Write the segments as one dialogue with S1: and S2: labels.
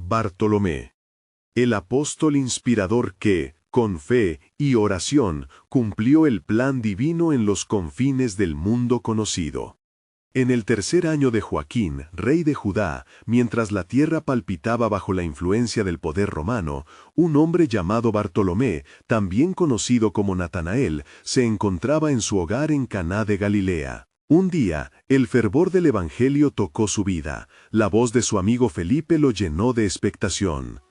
S1: Bartolomé, el apóstol inspirador que, con fe y oración, cumplió el plan divino en los confines del mundo conocido. En el tercer año de Joaquín, rey de Judá, mientras la tierra palpitaba bajo la influencia del poder romano, un hombre llamado Bartolomé, también conocido como Natanael, se encontraba en su hogar en Caná de Galilea. Un día, el fervor del evangelio tocó su vida. La voz de su amigo Felipe lo llenó de expectación.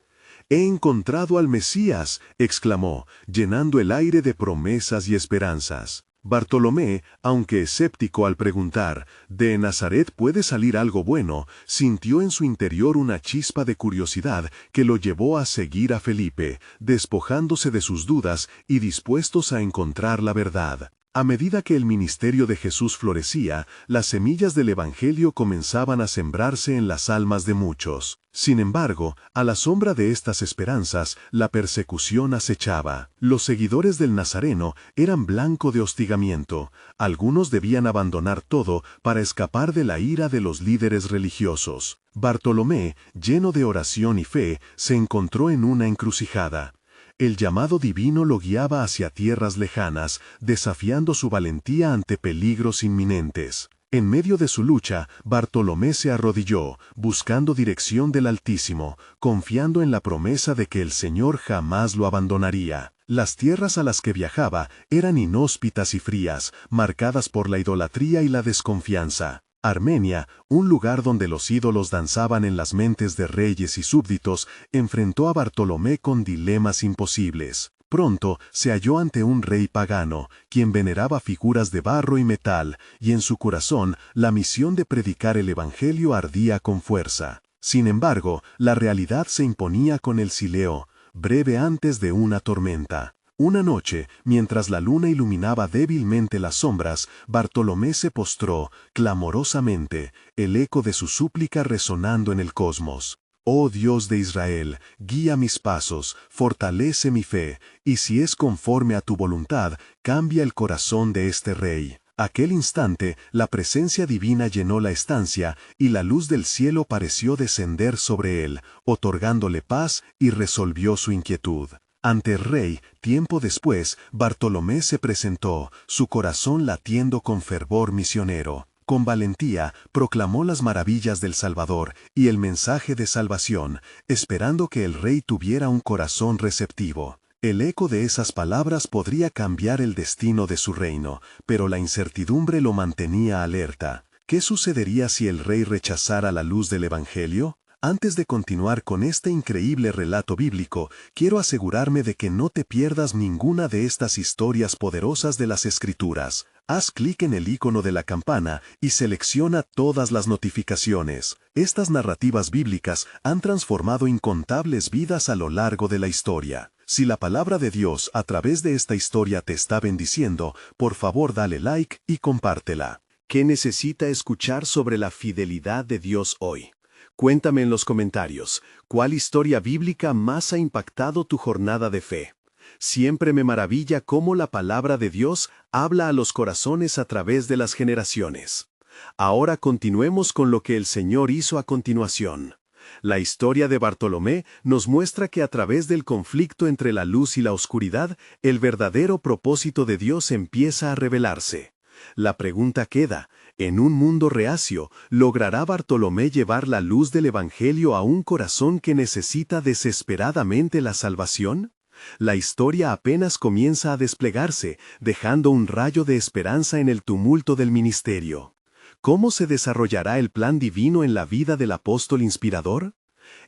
S1: «He encontrado al Mesías», exclamó, llenando el aire de promesas y esperanzas. Bartolomé, aunque escéptico al preguntar, ¿de Nazaret puede salir algo bueno?, sintió en su interior una chispa de curiosidad que lo llevó a seguir a Felipe, despojándose de sus dudas y dispuestos a encontrar la verdad. A medida que el ministerio de Jesús florecía, las semillas del Evangelio comenzaban a sembrarse en las almas de muchos. Sin embargo, a la sombra de estas esperanzas, la persecución acechaba. Los seguidores del Nazareno eran blanco de hostigamiento. Algunos debían abandonar todo para escapar de la ira de los líderes religiosos. Bartolomé, lleno de oración y fe, se encontró en una encrucijada. El llamado divino lo guiaba hacia tierras lejanas, desafiando su valentía ante peligros inminentes. En medio de su lucha, Bartolomé se arrodilló, buscando dirección del Altísimo, confiando en la promesa de que el Señor jamás lo abandonaría. Las tierras a las que viajaba eran inhóspitas y frías, marcadas por la idolatría y la desconfianza. Armenia, un lugar donde los ídolos danzaban en las mentes de reyes y súbditos, enfrentó a Bartolomé con dilemas imposibles. Pronto se halló ante un rey pagano, quien veneraba figuras de barro y metal, y en su corazón la misión de predicar el Evangelio ardía con fuerza. Sin embargo, la realidad se imponía con el sileo, breve antes de una tormenta. Una noche, mientras la luna iluminaba débilmente las sombras, Bartolomé se postró, clamorosamente, el eco de su súplica resonando en el cosmos. «Oh Dios de Israel, guía mis pasos, fortalece mi fe, y si es conforme a tu voluntad, cambia el corazón de este rey». Aquel instante, la presencia divina llenó la estancia, y la luz del cielo pareció descender sobre él, otorgándole paz y resolvió su inquietud. Ante el rey, tiempo después, Bartolomé se presentó, su corazón latiendo con fervor misionero. Con valentía, proclamó las maravillas del Salvador y el mensaje de salvación, esperando que el rey tuviera un corazón receptivo. El eco de esas palabras podría cambiar el destino de su reino, pero la incertidumbre lo mantenía alerta. ¿Qué sucedería si el rey rechazara la luz del Evangelio? Antes de continuar con este increíble relato bíblico, quiero asegurarme de que no te pierdas ninguna de estas historias poderosas de las Escrituras. Haz clic en el icono de la campana y selecciona todas las notificaciones. Estas narrativas bíblicas han transformado incontables vidas a lo largo de la historia. Si la palabra de Dios a través de esta historia te está bendiciendo, por favor dale like y compártela. ¿Qué necesita escuchar sobre la fidelidad de Dios hoy? Cuéntame en los comentarios, ¿cuál historia bíblica más ha impactado tu jornada de fe? Siempre me maravilla cómo la palabra de Dios habla a los corazones a través de las generaciones. Ahora continuemos con lo que el Señor hizo a continuación. La historia de Bartolomé nos muestra que a través del conflicto entre la luz y la oscuridad, el verdadero propósito de Dios empieza a revelarse. La pregunta queda, en un mundo reacio, ¿logrará Bartolomé llevar la luz del Evangelio a un corazón que necesita desesperadamente la salvación? La historia apenas comienza a desplegarse, dejando un rayo de esperanza en el tumulto del ministerio. ¿Cómo se desarrollará el plan divino en la vida del apóstol inspirador?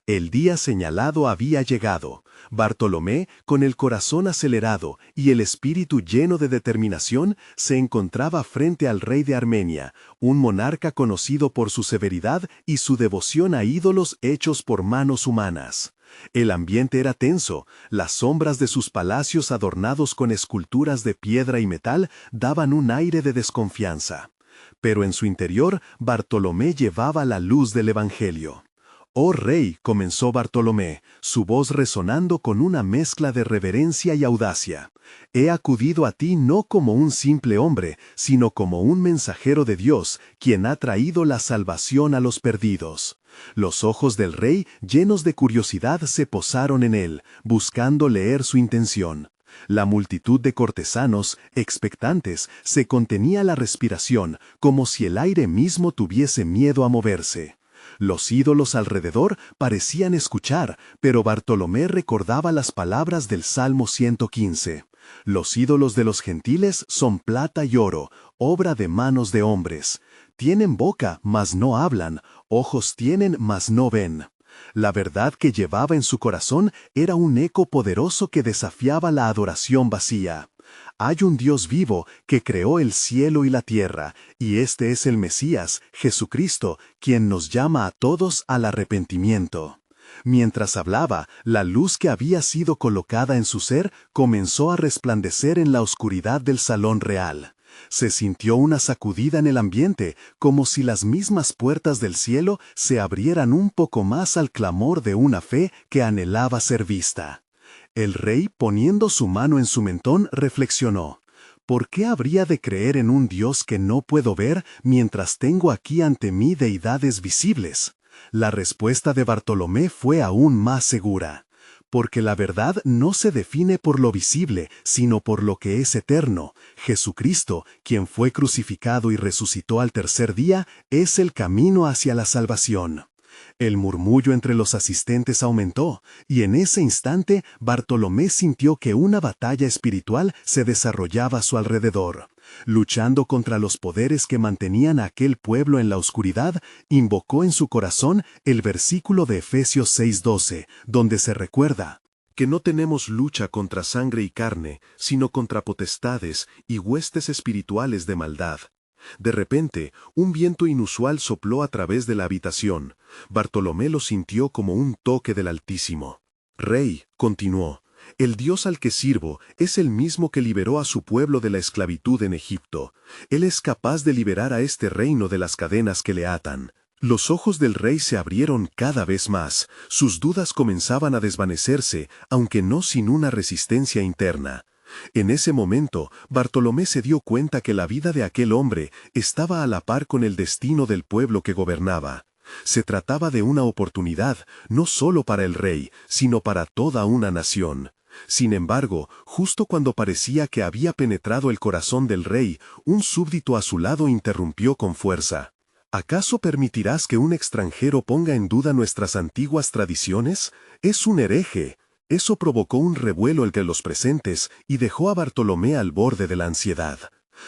S1: El día señalado había llegado. Bartolomé, con el corazón acelerado y el espíritu lleno de determinación, se encontraba frente al rey de Armenia, un monarca conocido por su severidad y su devoción a ídolos hechos por manos humanas. El ambiente era tenso, las sombras de sus palacios adornados con esculturas de piedra y metal daban un aire de desconfianza. Pero en su interior, Bartolomé llevaba la luz del Evangelio. «Oh Rey», comenzó Bartolomé, su voz resonando con una mezcla de reverencia y audacia. «He acudido a ti no como un simple hombre, sino como un mensajero de Dios, quien ha traído la salvación a los perdidos.
S2: Los ojos del rey, llenos de curiosidad, se posaron en él, buscando leer su intención. La multitud de cortesanos, expectantes, se contenía la respiración, como si el aire mismo tuviese miedo a moverse. Los ídolos alrededor parecían escuchar, pero Bartolomé recordaba las palabras del Salmo 115. Los ídolos de los gentiles son plata y oro, obra de manos de hombres. Tienen boca, mas no hablan, ojos tienen, mas no ven. La verdad que llevaba en su corazón era un eco poderoso que desafiaba la adoración vacía. Hay un Dios vivo que creó el cielo y la tierra, y este es el Mesías, Jesucristo, quien nos llama a todos al arrepentimiento. Mientras hablaba, la luz que había sido colocada en su ser comenzó a resplandecer en la oscuridad del salón real. Se sintió una sacudida en el ambiente, como si las mismas puertas del cielo se abrieran un poco más al clamor de una fe que anhelaba ser vista. El rey, poniendo su mano en su mentón, reflexionó: ¿por qué habría de creer en un Dios que no puedo ver mientras tengo aquí ante mí deidades visibles? La respuesta de Bartolomé fue aún más segura. Porque la verdad no se define por lo visible, sino por lo que es eterno. Jesucristo, quien fue crucificado y resucitó al tercer día, es el camino hacia la salvación. El murmullo entre los asistentes aumentó, y en ese instante Bartolomé sintió que una batalla espiritual se desarrollaba a su alrededor. Luchando contra los poderes que mantenían a aquel pueblo en la oscuridad, invocó en su corazón el versículo de Efesios 6:12, donde se recuerda:
S1: que no tenemos lucha contra sangre y carne, sino contra potestades y huestes espirituales de maldad. De repente, un viento inusual sopló a través de la habitación. Bartolomé lo sintió como un toque del Altísimo. Rey, continuó, el Dios al que sirvo es el mismo que liberó a su pueblo de la esclavitud en Egipto. Él es capaz de liberar a este reino de las cadenas que le atan. Los ojos del rey se abrieron cada vez más. Sus dudas comenzaban a desvanecerse, aunque no sin una resistencia interna. En ese momento, Bartolomé se dio cuenta que la vida de aquel hombre estaba a la par con el destino del pueblo que gobernaba. Se trataba de una oportunidad, no solo para el rey, sino para toda una nación. Sin embargo, justo cuando parecía que había penetrado el corazón del rey, un súbdito a su lado interrumpió con fuerza. ¿Acaso permitirás que un extranjero ponga en duda nuestras antiguas tradiciones? Es un hereje. Eso provocó un revuelo entre los presentes y dejó a Bartolomé al borde de la ansiedad.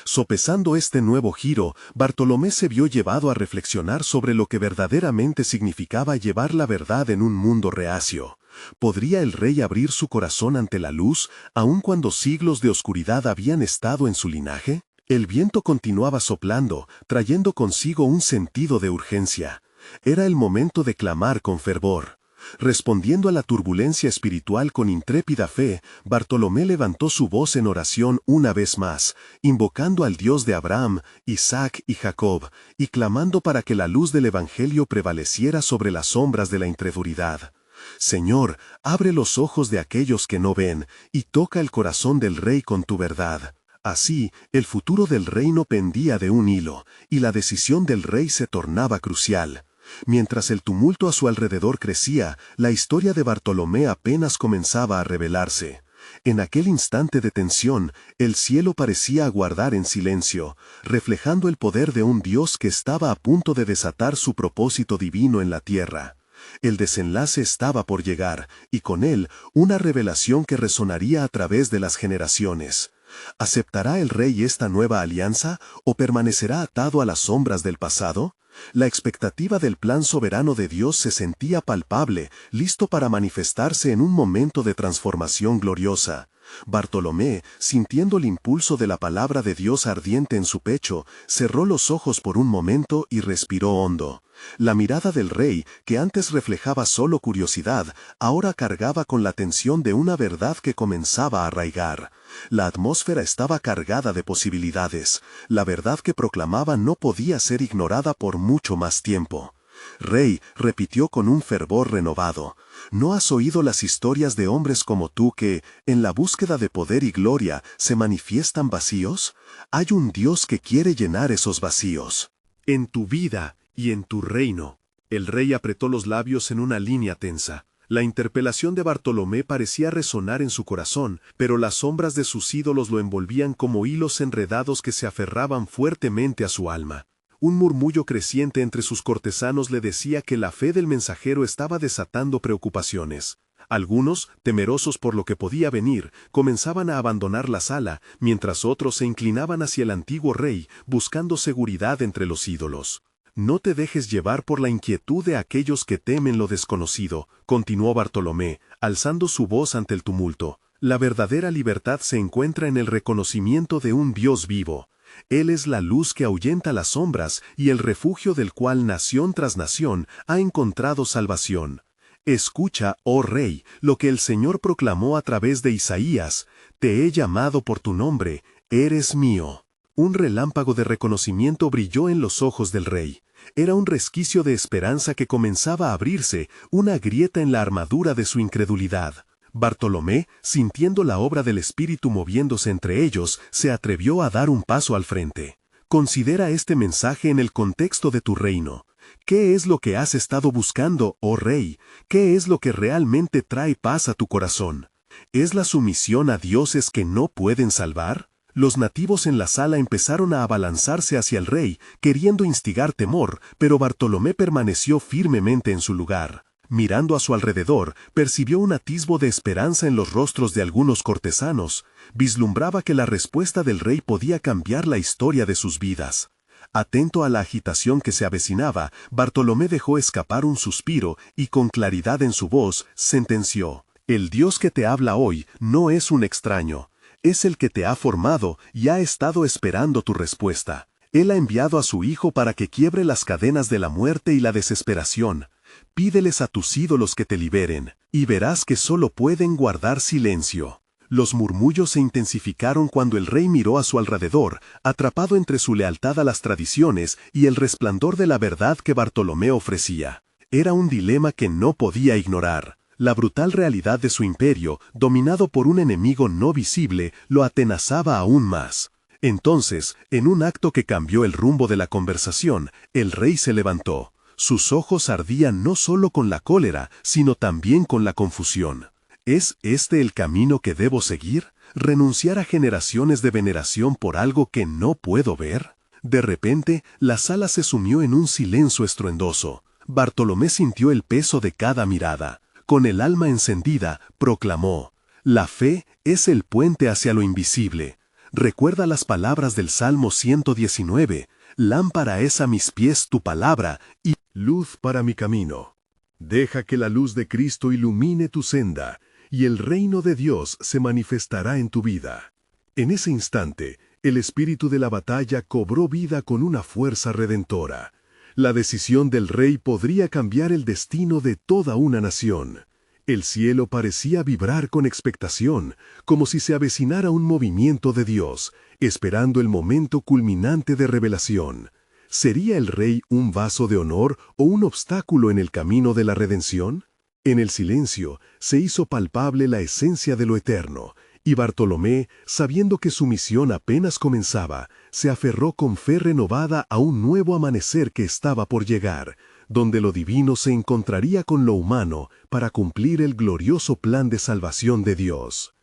S1: Sopesando este nuevo giro, Bartolomé se vio llevado a reflexionar sobre lo que verdaderamente significaba llevar la verdad en un mundo reacio. ¿Podría el rey abrir su corazón ante la luz, aun cuando siglos de oscuridad habían estado en su linaje? El viento continuaba soplando, trayendo consigo un sentido de urgencia. Era el momento de clamar con fervor. Respondiendo a la turbulencia espiritual con intrépida fe, Bartolomé levantó su voz en oración una vez más, invocando al Dios de Abraham, Isaac y Jacob, y clamando para que la luz del Evangelio prevaleciera sobre las sombras de la incredulidad. Señor, abre los ojos de aquellos que no ven, y toca el corazón del rey con tu verdad. Así, el futuro del reino pendía de un hilo, y la decisión del rey se tornaba crucial. Mientras el tumulto a su alrededor crecía, la historia de Bartolomé apenas comenzaba a revelarse. En aquel instante de tensión, el cielo parecía aguardar en silencio, reflejando el poder de un Dios que estaba a punto de desatar su propósito divino en la tierra. El desenlace estaba por llegar, y con él, una revelación que resonaría a través de las generaciones. ¿Aceptará el rey esta nueva alianza o permanecerá atado a las sombras del pasado? La expectativa del plan soberano de Dios se sentía palpable, listo para manifestarse en un momento de transformación gloriosa. Bartolomé, sintiendo el impulso de la palabra de Dios ardiente en su pecho, cerró los ojos por un momento y respiró hondo. La mirada del rey, que antes reflejaba solo curiosidad, ahora cargaba con la tensión de una verdad que comenzaba a arraigar. La atmósfera estaba cargada de posibilidades. La verdad que proclamaba no podía ser ignorada por mucho más tiempo. Rey, repitió con un fervor renovado, ¿no has oído las historias de hombres como tú que, en la búsqueda de poder y gloria, se manifiestan vacíos? Hay un Dios que quiere llenar esos vacíos. En tu vida y en tu reino.
S2: El rey apretó los labios en una línea tensa. La interpelación de Bartolomé parecía resonar en su corazón, pero las sombras de sus ídolos lo envolvían como hilos enredados que se aferraban fuertemente a su alma. Un murmullo creciente entre sus cortesanos le decía que la fe del mensajero estaba desatando preocupaciones. Algunos, temerosos por lo que podía venir, comenzaban a abandonar la sala, mientras otros se inclinaban hacia el antiguo rey, buscando seguridad entre los ídolos. «No te dejes llevar por la inquietud de aquellos que temen lo desconocido», continuó Bartolomé, alzando su voz ante el tumulto. «La verdadera libertad se encuentra en el reconocimiento de un Dios vivo. Él es la luz que ahuyenta las sombras y el refugio del cual nación tras nación ha encontrado salvación. Escucha, oh rey, lo que el Señor proclamó a través de Isaías: te he llamado por tu nombre, eres mío». Un relámpago de reconocimiento brilló en los ojos del rey. Era un resquicio de esperanza que comenzaba a abrirse, una grieta en la armadura de su incredulidad. Bartolomé, sintiendo la obra del Espíritu moviéndose entre ellos, se atrevió a dar un paso al frente. «Considera este mensaje en el contexto de tu reino. ¿Qué es lo que has estado buscando, oh rey? ¿Qué es lo que realmente trae paz a tu corazón? ¿Es la sumisión a dioses que no pueden salvar?». Los nativos en la sala empezaron a abalanzarse hacia el rey, queriendo instigar temor, pero Bartolomé permaneció firmemente en su lugar. Mirando a su alrededor, percibió un atisbo de esperanza en los rostros de algunos cortesanos. Vislumbraba que la respuesta del rey podía cambiar la historia de sus vidas. Atento a la agitación que se avecinaba, Bartolomé dejó escapar un suspiro y con claridad en su voz sentenció: «El Dios que te habla hoy no es un extraño. Es el que te ha formado y ha estado esperando tu respuesta. Él ha enviado a su Hijo para que quiebre las cadenas de la muerte y la desesperación. Pídeles a tus ídolos que te liberen, y verás que solo pueden guardar silencio». Los murmullos se intensificaron cuando el rey miró a su alrededor, atrapado entre su lealtad a las tradiciones y el resplandor de la verdad que Bartolomé ofrecía. Era un dilema que no podía ignorar. La brutal realidad de su imperio, dominado por un enemigo no visible, lo atenazaba aún más. Entonces, en un acto que cambió el rumbo de la conversación, el rey se levantó. Sus ojos ardían no solo con la cólera, sino también con la confusión. ¿Es este el camino que debo seguir? ¿Renunciar a generaciones de veneración por algo que no puedo ver? De repente, la sala se sumió en un silencio estruendoso. Bartolomé sintió el peso de cada mirada. Con el alma encendida, proclamó: «La fe es el puente hacia lo invisible. Recuerda las palabras del Salmo 119, lámpara es a mis pies tu palabra y luz para mi camino. Deja que la luz de Cristo ilumine tu senda, y el reino de Dios se manifestará en tu vida». En ese instante, el espíritu de la batalla cobró vida con una fuerza redentora. La decisión del rey podría cambiar el destino de toda una nación. El cielo parecía vibrar con expectación, como si se avecinara un movimiento de Dios, esperando el momento culminante de revelación. ¿Sería el rey un vaso de honor o un obstáculo en el camino de la redención? En el silencio se hizo palpable la esencia de lo eterno, y Bartolomé, sabiendo que su misión apenas comenzaba, se aferró con fe renovada a un nuevo amanecer que estaba por llegar, donde lo divino se encontraría con lo humano para cumplir el glorioso plan de salvación de Dios.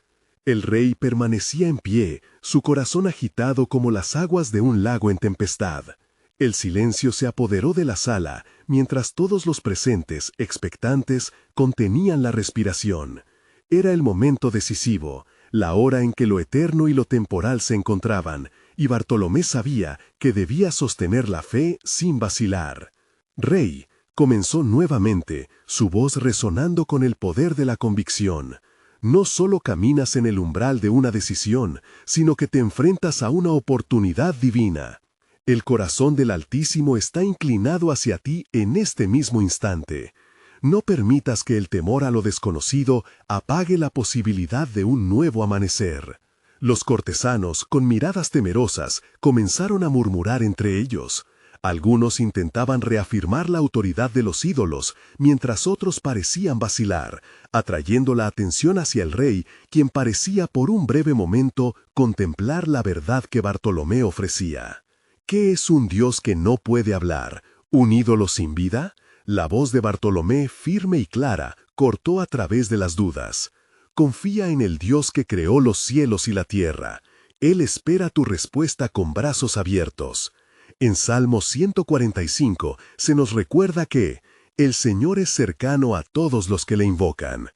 S2: El rey permanecía en pie, su corazón agitado como las aguas de un lago en tempestad. El silencio se apoderó de la sala, mientras todos los presentes, expectantes, contenían la respiración. Era el momento decisivo, la hora en que lo eterno y lo temporal se encontraban, y Bartolomé sabía que debía sostener la fe sin vacilar. «Rey», comenzó nuevamente, su voz resonando con el poder de la convicción, «no solo caminas en el umbral de una decisión, sino que te enfrentas a una oportunidad divina. El corazón del Altísimo está inclinado hacia ti en este mismo instante. No permitas que el temor a lo desconocido apague la posibilidad de un nuevo amanecer». Los cortesanos, con miradas temerosas, comenzaron a murmurar entre ellos. Algunos intentaban reafirmar la autoridad de los ídolos, mientras otros parecían vacilar, atrayendo la atención hacia el rey, quien parecía por un breve momento contemplar la verdad que Bartolomé ofrecía. ¿Qué es un Dios que no puede hablar? ¿Un ídolo sin vida? La voz de Bartolomé, firme y clara, cortó a través de las dudas. Confía en el Dios que creó los cielos y la tierra. Él espera tu respuesta con brazos abiertos. En Salmo 145 se nos recuerda que el Señor es cercano a todos los que le invocan.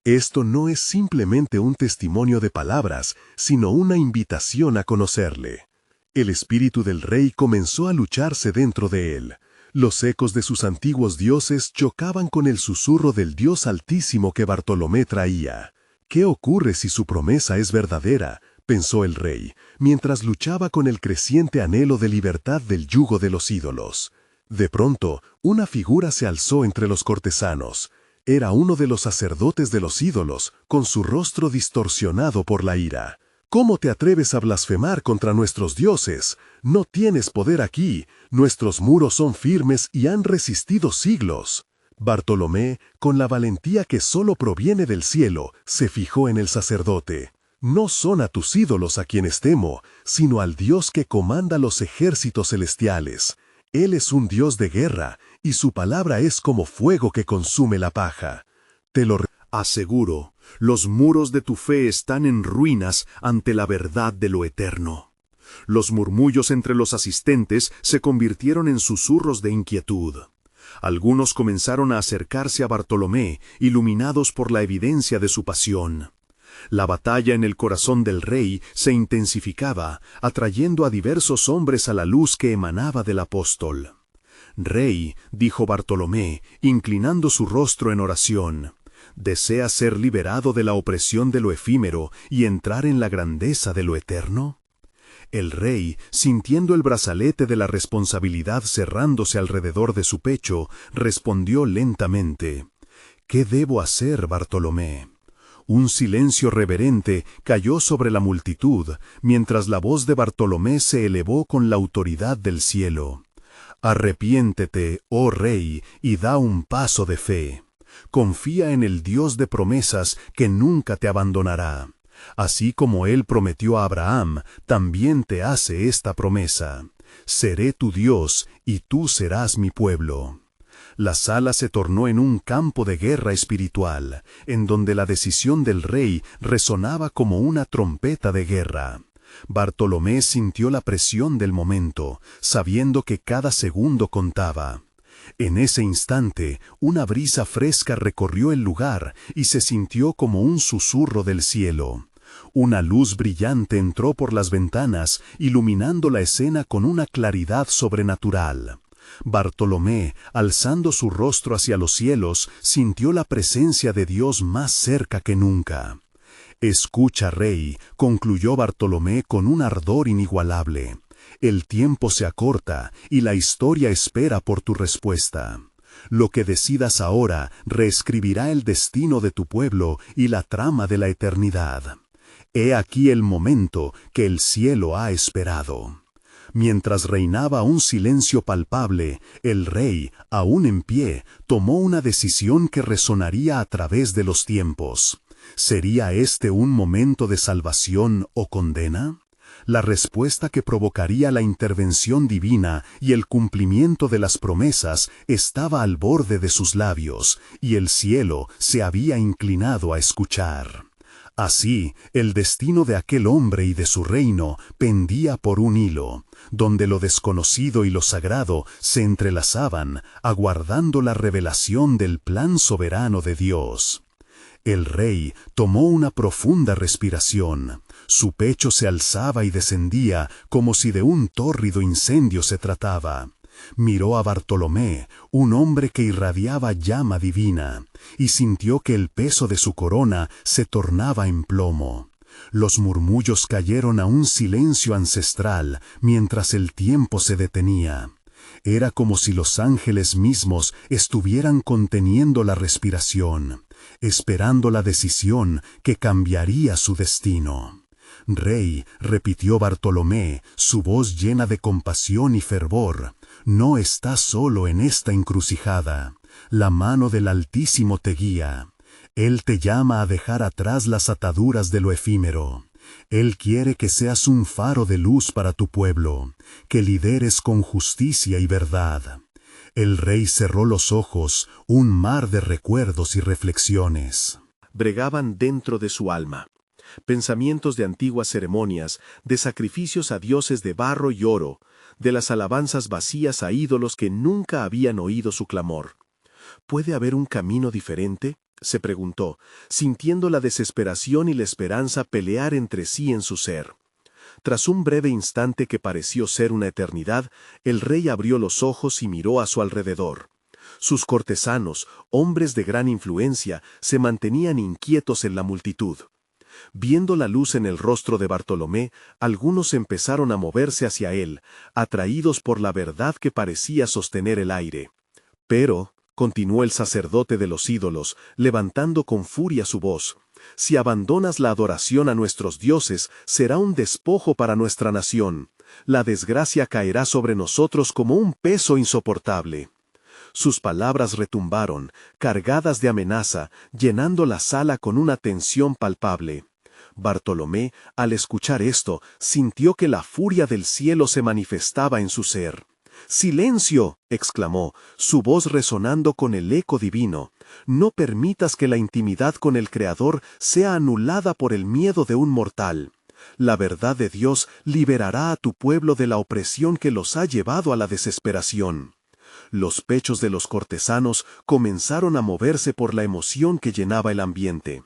S2: Esto no es simplemente un testimonio de palabras, sino una invitación a conocerle. El espíritu del rey comenzó a lucharse dentro de él. Los ecos de sus antiguos dioses chocaban con el susurro del Dios Altísimo que Bartolomé traía. ¿Qué ocurre si su promesa es verdadera?, pensó el rey, mientras luchaba con el creciente anhelo de libertad del yugo de los ídolos. De pronto, una figura se alzó entre los cortesanos. Era uno de los sacerdotes de los ídolos, con su rostro distorsionado por la ira. ¿Cómo te atreves a blasfemar contra nuestros dioses? No tienes poder aquí. Nuestros muros son firmes y han resistido siglos. Bartolomé, con la valentía que solo proviene del cielo, se fijó en el sacerdote. No son a tus ídolos a quienes temo, sino al Dios que comanda los ejércitos celestiales. Él es un Dios de guerra, y su palabra es como fuego que consume la paja. Te lo aseguro, los muros de tu fe están en ruinas ante la verdad de lo eterno. Los murmullos entre los asistentes se convirtieron en susurros de inquietud. Algunos comenzaron a acercarse a Bartolomé, iluminados por la evidencia de su pasión. La batalla en el corazón del rey se intensificaba, atrayendo a diversos hombres a la luz que emanaba del apóstol. «Rey», dijo Bartolomé, inclinando su rostro en oración, ¿desea ser liberado de la opresión de lo efímero y entrar en la grandeza de lo eterno? El rey, sintiendo el brazalete de la responsabilidad cerrándose alrededor de su pecho, respondió lentamente, «¿Qué debo hacer, Bartolomé?». Un silencio reverente cayó sobre la multitud, mientras la voz de Bartolomé se elevó con la autoridad del cielo. «Arrepiéntete, oh rey, y da un paso de fe. Confía en el Dios de promesas que nunca te abandonará. Así como Él prometió a Abraham, también te hace esta promesa. Seré tu Dios, y tú serás mi pueblo». La sala se tornó en un campo de guerra espiritual, en donde la decisión del rey resonaba como una trompeta de guerra. Bartolomé sintió la presión del momento, sabiendo que cada segundo contaba. En ese instante, una brisa fresca recorrió el lugar y se sintió como un susurro del cielo. Una luz brillante entró por las ventanas, iluminando la escena con una claridad sobrenatural. Bartolomé, alzando su rostro hacia los cielos, sintió la presencia de Dios más cerca que nunca. «Escucha, rey», concluyó Bartolomé con un ardor inigualable. «El tiempo se acorta y la historia espera por tu respuesta. Lo que decidas ahora reescribirá el destino de tu pueblo y la trama de la eternidad. He aquí el momento que el cielo ha esperado». Mientras reinaba un silencio palpable, el rey, aún en pie, tomó una decisión que resonaría a través de los tiempos. ¿Sería este un momento de salvación o condena? La respuesta que provocaría la intervención divina y el cumplimiento de las promesas estaba al borde de sus labios, y el cielo se había inclinado a escuchar. Así, el destino de aquel hombre y de su reino pendía por un hilo, donde lo desconocido y lo sagrado se entrelazaban, aguardando la revelación del plan soberano de Dios. El rey tomó una profunda respiración. Su pecho se alzaba y descendía como si de un tórrido incendio se trataba. Miró a Bartolomé, un hombre que irradiaba llama divina, y sintió que el peso de su corona se tornaba en plomo. Los murmullos cayeron a un silencio ancestral mientras el tiempo se detenía. Era como si los ángeles mismos estuvieran conteniendo la respiración, esperando la decisión que cambiaría su destino. «Rey», repitió Bartolomé, su voz llena de compasión y fervor, «no estás solo en esta encrucijada. La mano del Altísimo te guía. Él te llama a dejar atrás las ataduras de lo efímero. Él quiere que seas un faro de luz para tu pueblo, que lideres con justicia y verdad. El rey cerró los ojos, un mar de recuerdos y reflexiones
S1: bregaban dentro de su alma. Pensamientos de antiguas ceremonias, de sacrificios a dioses de barro y oro, de las alabanzas vacías a ídolos que nunca habían oído su clamor. ¿Puede haber un camino diferente?, se preguntó, sintiendo la desesperación y la esperanza pelear entre sí en su ser. Tras un breve instante que pareció ser una eternidad, el rey abrió los ojos y miró a su alrededor. Sus cortesanos, hombres de gran influencia, se mantenían inquietos en la multitud. Viendo la luz en el rostro de Bartolomé, algunos empezaron a moverse hacia él, atraídos por la verdad que parecía sostener el aire. Pero, continuó el sacerdote de los ídolos, levantando con furia su voz, si abandonas la adoración a nuestros dioses, será un despojo para nuestra nación. La desgracia caerá sobre nosotros como un peso insoportable. Sus palabras retumbaron, cargadas de amenaza, llenando la sala con una tensión palpable. Bartolomé, al escuchar esto, sintió que la furia del cielo se manifestaba en su ser. «¡Silencio!», exclamó, su voz resonando con el eco divino. «No permitas que la intimidad con el Creador sea anulada por el miedo de un mortal. La verdad de Dios liberará a tu pueblo de la opresión que los ha llevado a la desesperación». Los pechos de los cortesanos comenzaron a moverse por la emoción que llenaba el ambiente.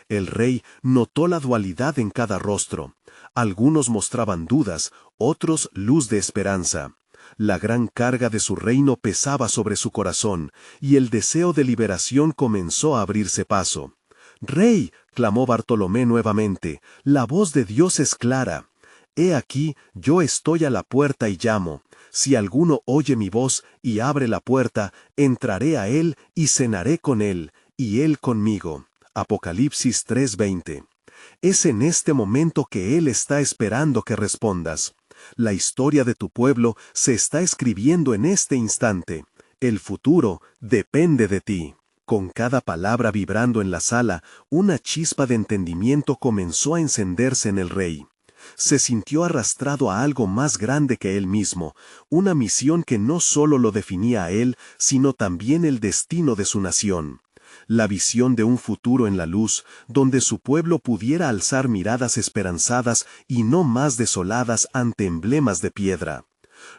S1: El rey notó la dualidad en cada rostro. Algunos mostraban dudas, otros luz de esperanza. La gran carga de su reino pesaba sobre su corazón, y el deseo de liberación comenzó a abrirse paso. «¡Rey!», clamó Bartolomé nuevamente, «la voz de Dios es clara. He aquí, yo estoy a la puerta y llamo. Si alguno oye mi voz y abre la puerta, entraré a él y cenaré con él, y él conmigo». Apocalipsis 3:20. Es en este momento que Él está esperando que respondas. La historia de tu pueblo se está escribiendo en este instante. El futuro depende de ti. Con cada palabra vibrando en la sala, una chispa de entendimiento comenzó a encenderse en el rey. Se sintió arrastrado a algo más grande que él mismo, una misión que no solo lo definía a él, sino también el destino de su nación. La visión de un futuro en la luz, donde su pueblo pudiera alzar miradas esperanzadas y no más desoladas ante emblemas de piedra.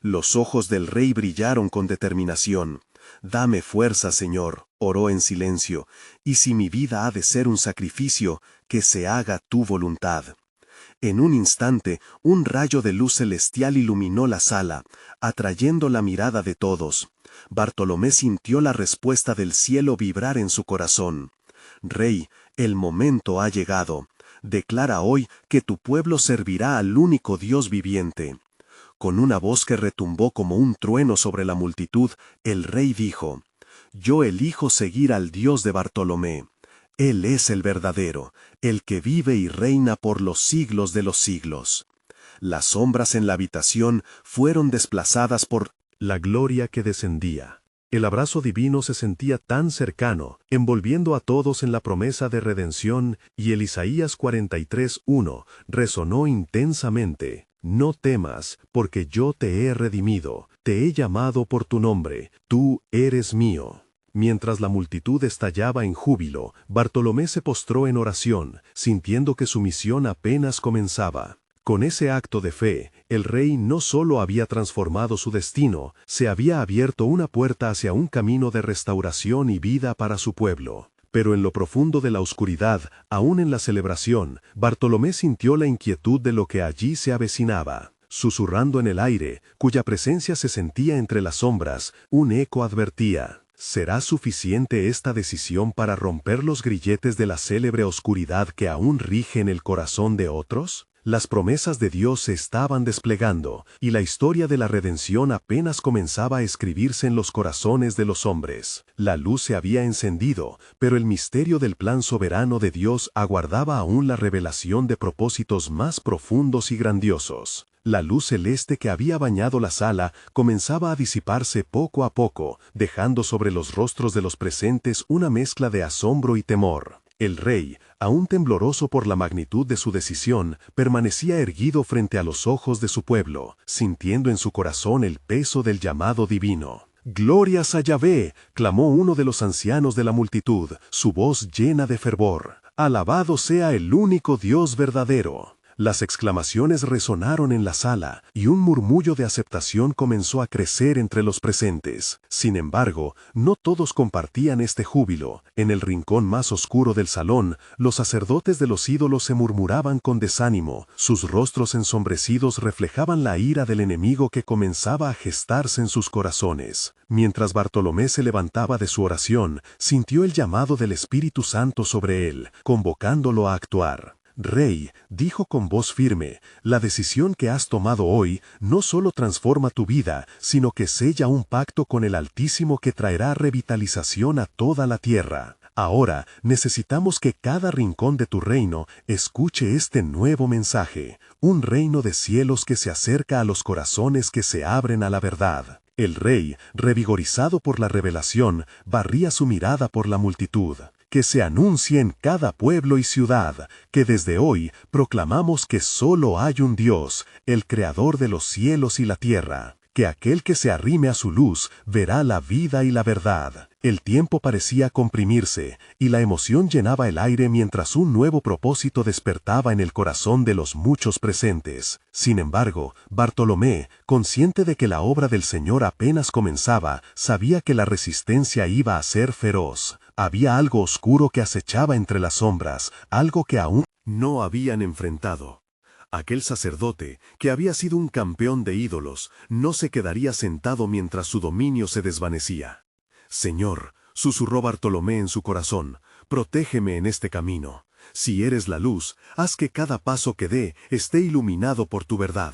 S1: Los ojos del rey brillaron con determinación. «Dame fuerza, Señor», oró en silencio, «y si mi vida ha de ser un sacrificio, que se haga tu voluntad». En un instante, un rayo de luz celestial iluminó la sala, atrayendo la mirada de todos. Bartolomé sintió la respuesta del cielo vibrar en su corazón. «Rey, el momento ha llegado. Declara hoy que tu pueblo servirá al único Dios viviente». Con una voz que retumbó como un trueno sobre la multitud, el rey dijo, «Yo elijo seguir al Dios de Bartolomé. Él es el verdadero, el que vive y reina por los siglos de los siglos». Las sombras en la habitación fueron desplazadas por la gloria que descendía. El abrazo divino se sentía tan cercano, envolviendo a todos en la promesa de redención, y el Isaías 43:1 resonó intensamente. «No temas, porque yo te he redimido, te he llamado por tu nombre, tú eres mío». Mientras la multitud estallaba en júbilo, Bartolomé se postró en oración, sintiendo que su misión apenas comenzaba. Con ese acto de fe, el rey no solo había transformado su destino, se había abierto una puerta hacia un camino de restauración y vida para su pueblo. Pero en lo profundo de la oscuridad, aún en la celebración, Bartolomé sintió la inquietud de lo que allí se avecinaba. Susurrando en el aire, cuya presencia se sentía entre las sombras, un eco advertía: ¿será suficiente esta decisión para romper los grilletes de la célebre oscuridad que aún rige en el corazón de otros? Las promesas de Dios se estaban desplegando, y la historia de la redención apenas comenzaba a escribirse en los corazones de los hombres. La luz se había encendido, pero el misterio del plan soberano de Dios aguardaba aún la revelación de propósitos más profundos y grandiosos. La luz celeste que había bañado la sala comenzaba a disiparse poco a poco, dejando sobre los rostros de los presentes una mezcla de asombro y temor. El rey, aún tembloroso por la magnitud de su decisión, permanecía erguido frente a los ojos de su pueblo, sintiendo en su corazón el peso del llamado divino.
S2: «Glorias a Yahvé», clamó uno de los ancianos de la multitud, su voz llena de fervor. «Alabado sea el único Dios verdadero». Las exclamaciones resonaron en la sala, y un murmullo de aceptación comenzó a crecer entre los presentes. Sin embargo, no todos compartían este júbilo. En el rincón más oscuro del salón, los sacerdotes de los ídolos se murmuraban con desánimo. Sus rostros ensombrecidos reflejaban la ira del enemigo que comenzaba a gestarse en sus corazones. Mientras Bartolomé se levantaba de su oración, sintió el llamado del Espíritu Santo sobre él, convocándolo a actuar. «Rey», dijo con voz firme, «la decisión que has tomado hoy no solo transforma tu vida, sino que sella un pacto con el Altísimo que traerá revitalización a toda la tierra. Ahora necesitamos que cada rincón de tu reino escuche este nuevo mensaje, un reino de cielos que se acerca a los corazones que se abren a la verdad». El rey, revigorizado por la revelación, barría su mirada por la multitud. «Que se anuncie en cada pueblo y ciudad, que desde hoy proclamamos que solo hay un Dios, el Creador de los cielos y la tierra, que aquel que se arrime a su luz verá la vida y la verdad». El tiempo parecía comprimirse, y la emoción llenaba el aire mientras un nuevo propósito despertaba en el corazón de los muchos presentes. Sin embargo, Bartolomé, consciente de que la obra del Señor apenas comenzaba, sabía que la resistencia iba a ser feroz. Había algo oscuro que acechaba entre las sombras, algo que aún no habían enfrentado. Aquel sacerdote, que había sido un campeón de ídolos, no se quedaría sentado mientras su dominio se desvanecía. «Señor», susurró Bartolomé en su corazón, «protégeme en este camino. Si eres la luz, haz que cada paso que dé esté iluminado por tu verdad».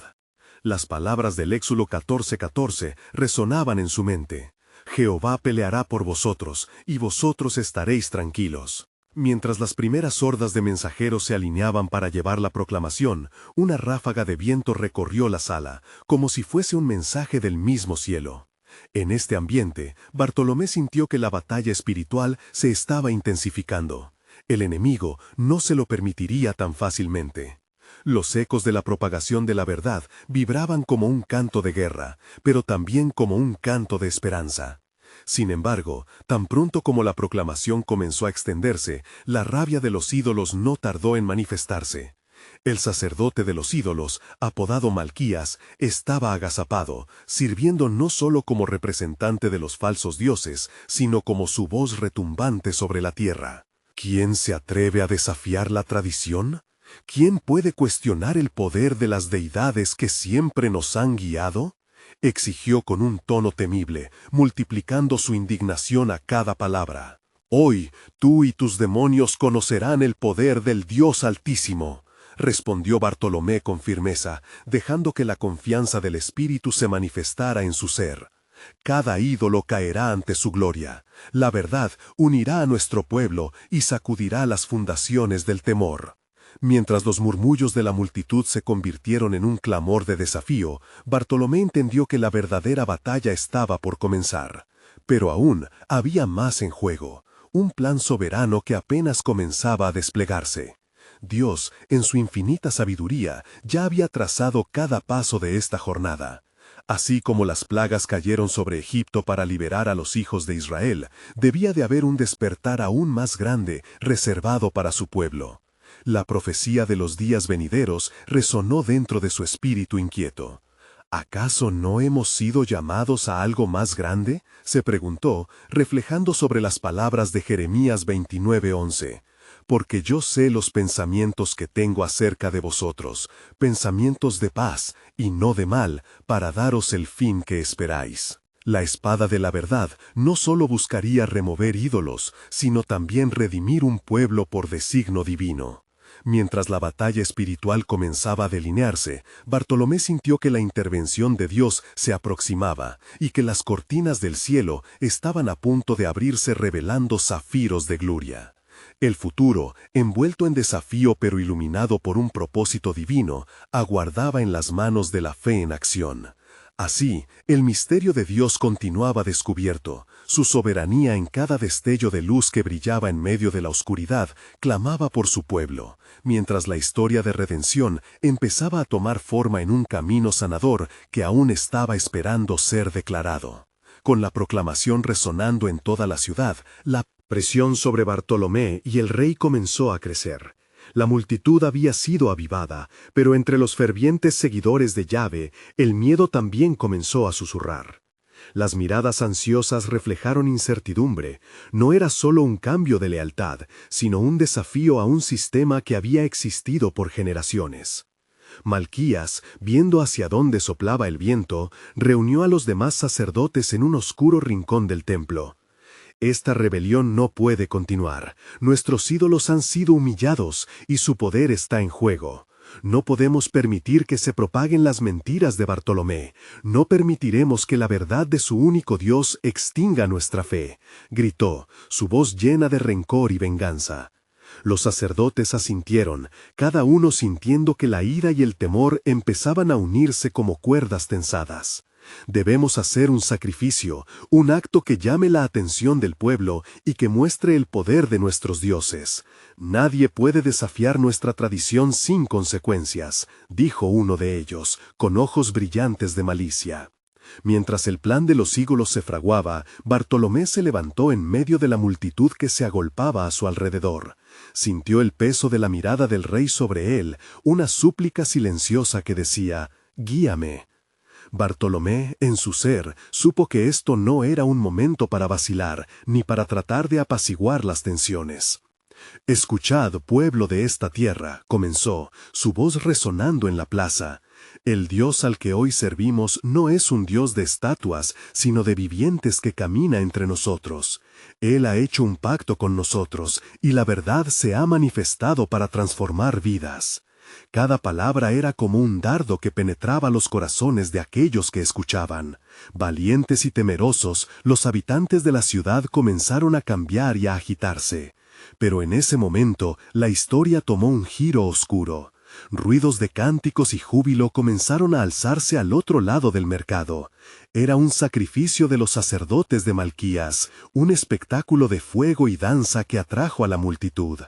S2: Las palabras del Éxodo 14:14 resonaban en su mente. «Jehová peleará por vosotros, y vosotros estaréis tranquilos». Mientras las primeras hordas de mensajeros se alineaban para llevar la proclamación, una ráfaga de viento recorrió la sala, como si fuese un mensaje del mismo cielo. En este ambiente, Bartolomé sintió que la batalla espiritual se estaba intensificando. El enemigo no se lo permitiría tan fácilmente. Los ecos de la propagación de la verdad vibraban como un canto de guerra, pero también como un canto de esperanza. Sin embargo, tan pronto como la proclamación comenzó a extenderse, la rabia de los ídolos no tardó en manifestarse. El sacerdote de los ídolos, apodado Malquías, estaba agazapado, sirviendo no solo como representante de los falsos dioses, sino como su voz retumbante sobre la tierra. ¿Quién se atreve a desafiar la tradición? ¿Quién puede cuestionar el poder de las deidades que siempre nos han guiado?, exigió con un tono temible, multiplicando su indignación a cada palabra. «Hoy tú y tus demonios conocerán el poder del Dios Altísimo», respondió Bartolomé con firmeza, dejando que la confianza del Espíritu se manifestara en su ser. «Cada ídolo caerá ante su gloria. La verdad unirá a nuestro pueblo y sacudirá las fundaciones del temor». Mientras los murmullos de la multitud se convirtieron en un clamor de desafío, Bartolomé entendió que la verdadera batalla estaba por comenzar. Pero aún había más en juego, un plan soberano que apenas comenzaba a desplegarse. Dios, en su infinita sabiduría, ya había trazado cada paso de esta jornada. Así como las plagas cayeron sobre Egipto para liberar a los hijos de Israel, debía de haber un despertar aún más grande reservado para su pueblo. La profecía de los días venideros resonó dentro de su espíritu inquieto. ¿Acaso no hemos sido llamados a algo más grande?, se preguntó, reflejando sobre las palabras de Jeremías 29:11. «Porque yo sé los pensamientos que tengo acerca de vosotros, pensamientos de paz y no de mal, para daros el fin que esperáis». La espada de la verdad no solo buscaría remover ídolos, sino también redimir un pueblo por designio divino. Mientras la batalla espiritual comenzaba a delinearse, Bartolomé sintió que la intervención de Dios se aproximaba y que las cortinas del cielo estaban a punto de abrirse revelando zafiros de gloria. El futuro, envuelto en desafío pero iluminado por un propósito divino, aguardaba en las manos de la fe en acción. Así, el misterio de Dios continuaba descubierto. Su soberanía en cada destello de luz que brillaba en medio de la oscuridad clamaba por su pueblo, mientras la historia de redención empezaba a tomar forma en un camino sanador que aún estaba esperando ser declarado. con la proclamación resonando en toda la ciudad. La presión sobre Bartolomé y el rey comenzó a crecer. La multitud había sido avivada, pero entre los fervientes seguidores de Yahvé, el miedo también comenzó a susurrar. Las miradas ansiosas reflejaron incertidumbre. No era solo un cambio de lealtad, sino un desafío a un sistema que había existido por generaciones. Malquías, viendo hacia dónde soplaba el viento, reunió a los demás sacerdotes en un oscuro rincón del templo. Esta rebelión no puede continuar. Nuestros ídolos han sido humillados y su poder está en juego. No podemos permitir que se propaguen las mentiras de Bartolomé. No permitiremos que la verdad de su único Dios extinga nuestra fe, gritó, su voz llena de rencor y venganza. Los sacerdotes asintieron, cada uno sintiendo que la ira y el temor empezaban a unirse como cuerdas tensadas. Debemos hacer un sacrificio, un acto que llame la atención del pueblo y que muestre el poder de nuestros dioses. Nadie puede desafiar nuestra tradición sin consecuencias, dijo uno de ellos, con ojos brillantes de malicia. Mientras el plan de los ídolos se fraguaba, Bartolomé se levantó en medio de la multitud que se agolpaba a su alrededor. Sintió el peso de la mirada del rey sobre él, una súplica silenciosa que decía, «Guíame». Bartolomé, en su ser, supo que esto no era un momento para vacilar, ni para tratar de apaciguar las tensiones. «Escuchad, pueblo de esta tierra», comenzó, su voz resonando en la plaza. «El Dios al que hoy servimos no es un Dios de estatuas, sino de vivientes que camina entre nosotros. Él ha hecho un pacto con nosotros, y la verdad se ha manifestado para transformar vidas». Cada palabra era como un dardo que penetraba los corazones de aquellos que escuchaban. Valientes y temerosos, los habitantes de la ciudad comenzaron a cambiar y a agitarse. Pero en ese momento, la historia tomó un giro oscuro. Ruidos de cánticos y júbilo comenzaron a alzarse al otro lado del mercado. Era un sacrificio de los sacerdotes de Malquías, un espectáculo de fuego y danza que atrajo a la multitud.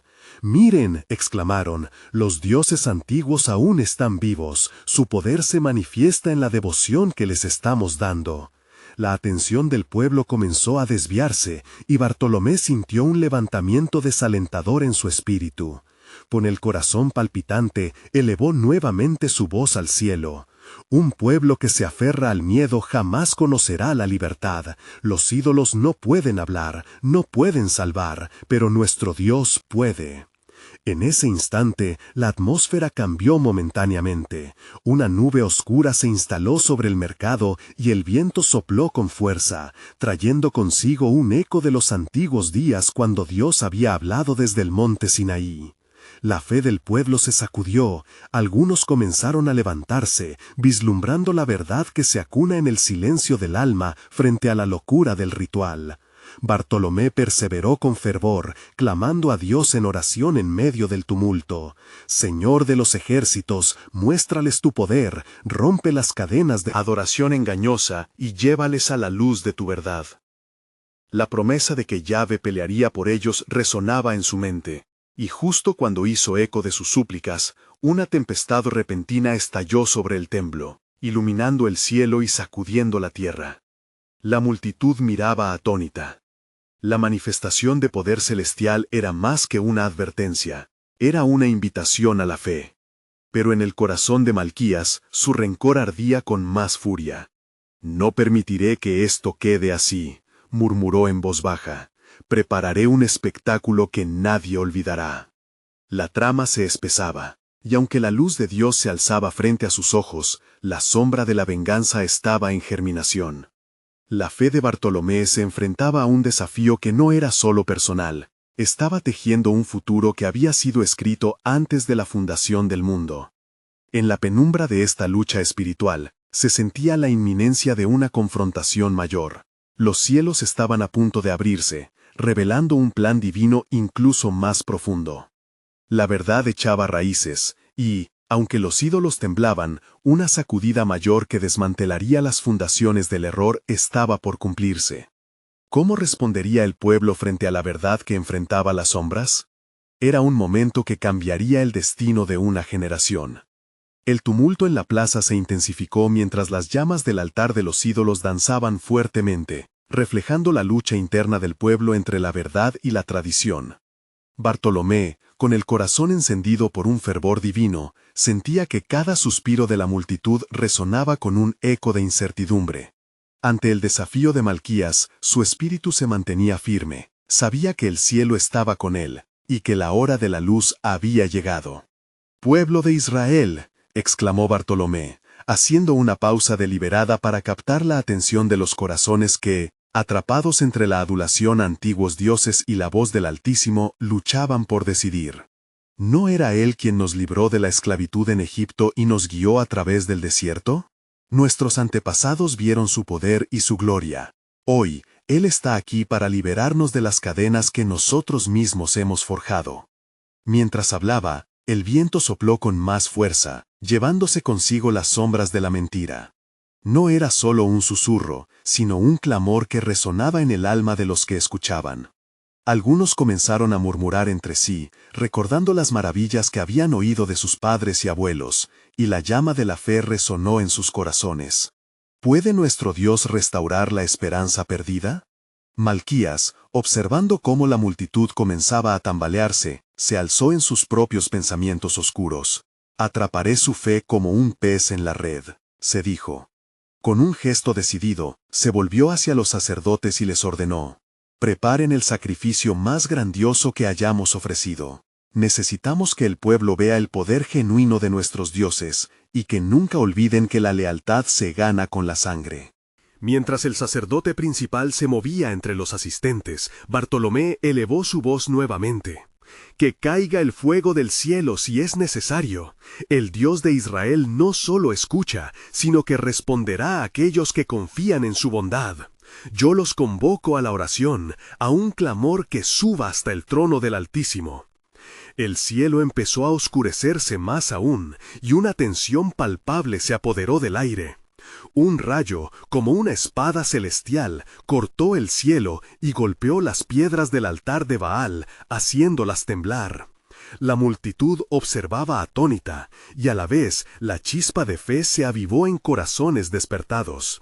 S2: «Miren», exclamaron, «los dioses antiguos aún están vivos, su poder se manifiesta en la devoción que les estamos dando». La atención del pueblo comenzó a desviarse, y Bartolomé sintió un levantamiento desalentador en su espíritu. Con el corazón palpitante, elevó nuevamente su voz al cielo. «Un pueblo que se aferra al miedo jamás conocerá la libertad. Los ídolos no pueden hablar, no pueden salvar, pero nuestro Dios puede». En ese instante, la atmósfera cambió momentáneamente. Una nube oscura se instaló sobre el mercado y el viento sopló con fuerza, trayendo consigo un eco de los antiguos días cuando Dios había hablado desde el monte Sinaí. La fe del pueblo se sacudió, algunos comenzaron a levantarse, vislumbrando la verdad que se acuna en el silencio del alma frente a la locura del ritual. Bartolomé perseveró con fervor, clamando a Dios en oración en medio del tumulto. «Señor de los ejércitos, muéstrales tu poder, rompe las cadenas de adoración engañosa y llévales a la luz de tu verdad». La promesa de que Yahvé pelearía por ellos resonaba en su mente. Y justo cuando hizo eco de sus súplicas, una tempestad repentina estalló sobre el templo, iluminando el cielo y sacudiendo la tierra. La multitud miraba atónita. La manifestación de poder celestial era más que una advertencia, era una invitación a la fe. Pero en el corazón de Malquías, su rencor ardía con más furia. «No permitiré que esto quede así», murmuró en voz baja. «Prepararé un espectáculo que nadie olvidará». La trama se espesaba, y aunque la luz de Dios se alzaba frente a sus ojos, la sombra de la venganza estaba en germinación. La fe de Bartolomé se enfrentaba a un desafío que no era solo personal, estaba tejiendo un futuro que había sido escrito antes de la fundación del mundo. En la penumbra de esta lucha espiritual, se sentía la inminencia de una confrontación mayor. Los cielos estaban a punto de abrirse, revelando un plan divino incluso más profundo. La verdad echaba raíces, y, aunque los ídolos temblaban, una sacudida mayor que desmantelaría las fundaciones del error estaba por cumplirse. ¿Cómo respondería el pueblo frente a la verdad que enfrentaba las sombras? Era un momento que cambiaría el destino de una generación. El tumulto en la plaza se intensificó mientras las llamas del altar de los ídolos danzaban fuertemente, reflejando la lucha interna del pueblo entre la verdad y la tradición. Bartolomé, con el corazón encendido por un fervor divino, sentía que cada suspiro de la multitud resonaba con un eco de incertidumbre. Ante el desafío de Malquías, su espíritu se mantenía firme. Sabía que el cielo estaba con él, y que la hora de la luz había llegado. «¡Pueblo de Israel!», exclamó Bartolomé, haciendo una pausa deliberada para captar la atención de los corazones que, atrapados entre la adulación a antiguos dioses y la voz del Altísimo, luchaban por decidir. ¿No era Él quien nos libró de la esclavitud en Egipto y nos guió a través del desierto? Nuestros antepasados vieron su poder y su gloria. Hoy, Él está aquí para liberarnos de las cadenas que nosotros mismos hemos forjado. Mientras hablaba, el viento sopló con más fuerza, llevándose consigo las sombras de la mentira. No era solo un susurro, sino un clamor que resonaba en el alma de los que escuchaban. Algunos comenzaron a murmurar entre sí, recordando las maravillas que habían oído de sus padres y abuelos, y la llama de la fe resonó en sus corazones. ¿Puede nuestro Dios restaurar la esperanza perdida? Malquías, observando cómo la multitud comenzaba a tambalearse, se alzó en sus propios pensamientos oscuros. «Atraparé su fe como un pez en la red», se dijo. Con un gesto decidido, se volvió hacia los sacerdotes y les ordenó: «Preparen el sacrificio más grandioso que hayamos ofrecido. Necesitamos que el pueblo vea el poder genuino de nuestros dioses, y que nunca olviden que la lealtad se gana con la sangre».
S3: Mientras el sacerdote principal se movía entre los asistentes, Bartolomé elevó su voz nuevamente. «Que caiga el fuego del cielo si es necesario. El Dios de Israel no solo escucha, sino que responderá a aquellos que confían en su bondad. Yo los convoco a la oración, a un clamor que suba hasta el trono del Altísimo». El cielo empezó a oscurecerse más aún, y una tensión palpable se apoderó del aire. Un rayo, como una espada celestial, cortó el cielo y golpeó las piedras del altar de Baal, haciéndolas temblar. La multitud observaba atónita, y a la vez la chispa de fe se avivó en corazones despertados.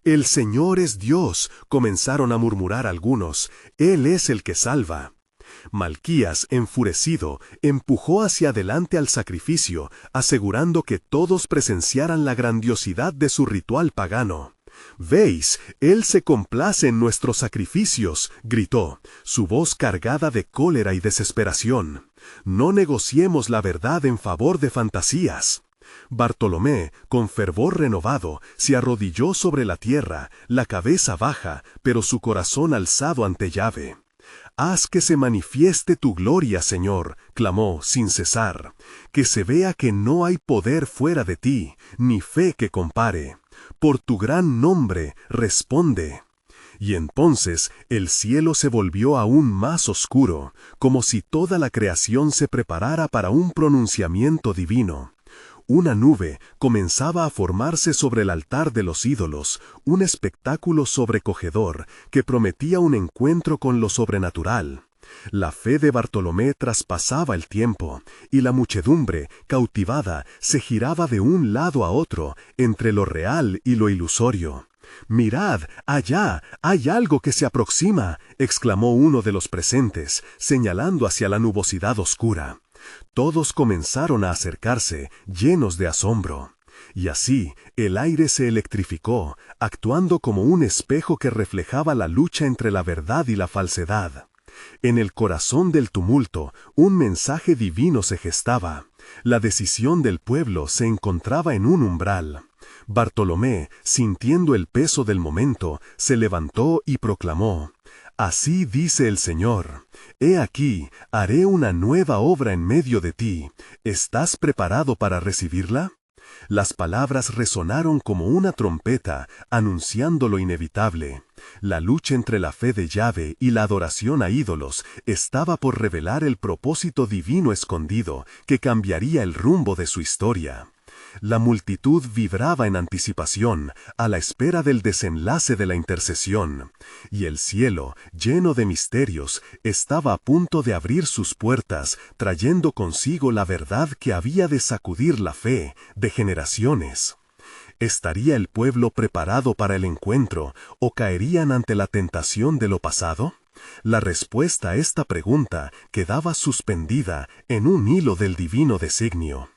S3: «El Señor es Dios», comenzaron a murmurar algunos, «Él es el que salva». Malquías, enfurecido, empujó hacia adelante al sacrificio, asegurando que todos presenciaran la grandiosidad de su ritual pagano. «¿Veis? Él se complace en nuestros sacrificios», gritó, su voz cargada de cólera y desesperación. «No negociemos la verdad en favor de fantasías». Bartolomé, con fervor renovado, se arrodilló sobre la tierra, la cabeza baja, pero su corazón alzado ante Yahvé. «Haz que se manifieste tu gloria, Señor», clamó sin cesar, «que se vea que no hay poder fuera de ti, ni fe que compare. Por tu gran nombre, responde». Y entonces el cielo se volvió aún más oscuro, como si toda la creación se preparara para un pronunciamiento divino. Una nube comenzaba a formarse sobre el altar de los ídolos, un espectáculo sobrecogedor que prometía un encuentro con lo sobrenatural. La fe de Bartolomé traspasaba el tiempo, y la muchedumbre, cautivada, se giraba de un lado a otro, entre lo real y lo ilusorio. «Mirad, allá, hay algo que se aproxima», exclamó uno de los presentes, señalando hacia la nubosidad oscura. Todos comenzaron a acercarse, llenos de asombro. Y así, el aire se electrificó, actuando como un espejo que reflejaba la lucha entre la verdad y la falsedad. En el corazón del tumulto, un mensaje divino se gestaba. La decisión del pueblo se encontraba en un umbral. Bartolomé, sintiendo el peso del momento, se levantó y proclamó: «Así dice el Señor, he aquí, haré una nueva obra en medio de ti. ¿Estás preparado para recibirla?». Las palabras resonaron como una trompeta, anunciando lo inevitable. La lucha entre la fe de Yahvé y la adoración a ídolos estaba por revelar el propósito divino escondido que cambiaría el rumbo de su historia. La multitud vibraba en anticipación, a la espera del desenlace de la intercesión, y el cielo, lleno de misterios, estaba a punto de abrir sus puertas, trayendo consigo la verdad que había de sacudir la fe de generaciones. ¿Estaría el pueblo preparado para el encuentro, o caerían ante la tentación de lo pasado? La respuesta a esta pregunta quedaba suspendida en un hilo del divino designio.